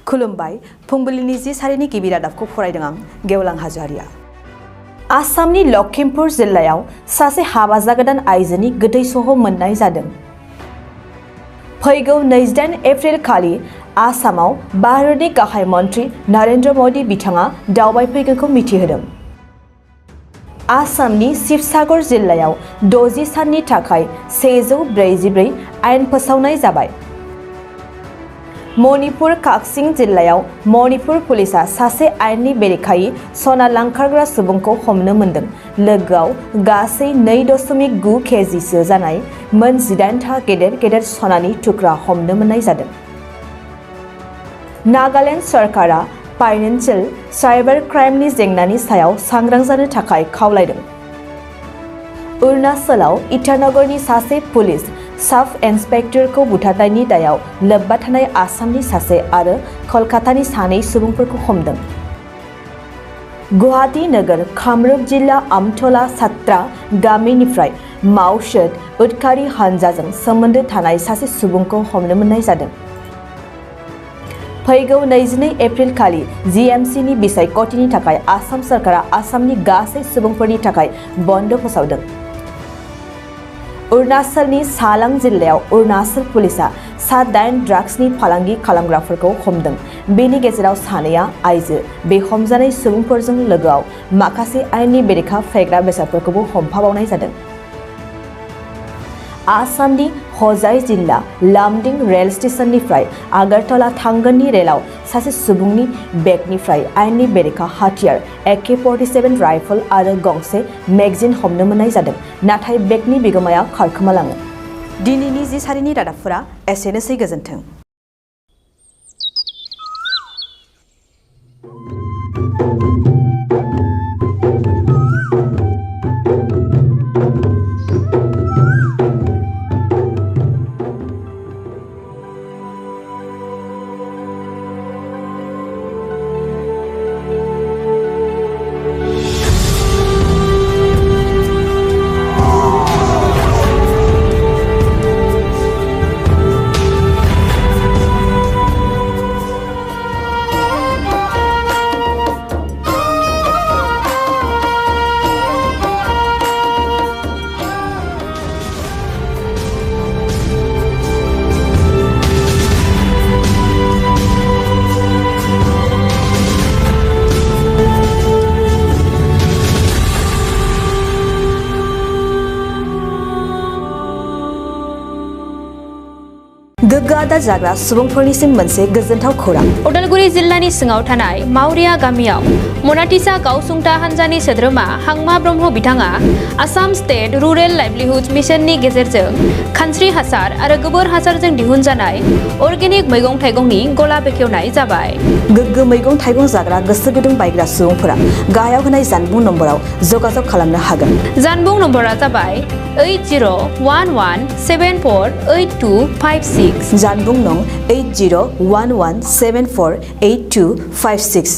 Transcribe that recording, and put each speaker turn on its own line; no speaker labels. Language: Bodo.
खुलुमबाय फुंबिलिनि जि सारिनि गिबि रादाबखौ फरायदों आं गेवलां हाज'वारिया। आसामनि लखिमपुर जिल्लायाव सासे हाबा जागोदान आइजोनि गोथै सह मोननाय जादों। फैगौ 28 एप्रिल खालि आसामाव भारतनि गाहाय मन्त्रि नरेन्द्र मदि बिथाङा दावबायफैगोनखौ मिथिहोदों। आसामनि शिवसागर जिल्लायाव 60 साननि थाखाय 144 आयेन फोसावनाय जाबाय। मणिपुर काक्सिं जिल्लायाव मणिपुर पुलिसा सासे आयेननि बेरेखायै सना लांखारग्रा सुबुंखौ हमनो मोन्दों। लोगोआव गासै 2.9 केजिसो जानाय मोन 18 गेदेर सनानि थुख्रा हमनो मोननाय जादों। नागालेण्ड सरकारा फाइनेन्सियेल साइबार क्राइमनि जेंनानि सायाव सांग्रां जानो थाखाय खावलायदों। अरुणाचलाव इटानगरनि सासे पुलिस साब इन्सपेक्टरखौ बुथारनायनि दायाव लोब्बा थानाय आसामनि सासे आरो कलकातानि 2 सुबुंफोरखौ हमदों। गुवाहाटी नोगोर कामरुप जिल्ला आमथला सात्रा गामिनिफ्राय मावसोद उदखारि हानजाजों सोमोन्दो थानाय सासे सुबुंखौ हमनो मोननाय जादों। फैगौ 22 एप्रिल खालि जीएमसीनि बिसायख'थिनि थाखाय आसाम सरकारा आसामनि गासै सुबुंफोरनि थाखाय बन्द फोसावदों। अरुणाचलनि सालां जिल्लायाव अरुणाचल पुलिसा 8 ड्राग्सनि फालांगि खालामग्राफोरखौ हमदों। बेनि गेजेराव 2आ आइजो। बे हमजानाय सुबुंफोरजों लोगोआव माखासे आयेननि बेरेखा फेग्रा बेसादफोरखौबो हमफाबावनाय जादों। आसामनि हजाइ जिल्ला लामडिं रेल स्टेशननिफ्राय आगरतला थांगोननि रेलाव सासे सुबुंनि बेगनिफ्राय आयेननि बेरेखा हाथियार AK-47 राइफल आरो गंसे मेगजिन हमनो मोननाय जादों। नाथाय बेगनि बिगोमाया खारखोमालाङो। दिनैनि जि सारिनि रादाबफोरा एसेनोसै। गोजोन्थों। गोग्गो आदार जाग्रा सुबुंफोरनिसिम मोनसे गोजोनथाव खौरां।
उदालगुरि जिल्लानि सिङाव थानाय मावरिया गामियाव मनाटिसा गावसुंथा हान्जानि सोद्रोमा हांमा ब्रह्म बिथाङा आसाम स्टेट रुरेल लाइभलिहुड मिशननि गेजेरजों खानस्रि हासार आरो गोबोर हासारजों दिहुनजानाय अर्गेनिक मैगं थाइगंनि गला बेखेवनाय जाबाय।
गोग्गो मैगं थाइगं जाग्रा गोसो गुदुं बायग्रा सुबुंफोरा गाहायाव होनाय जानबुं नम्बराव जगाजग खालामनो हागोन।
जानबुं नम्बरा जाबाय 8011748256।
जानबुं नं 8011748256।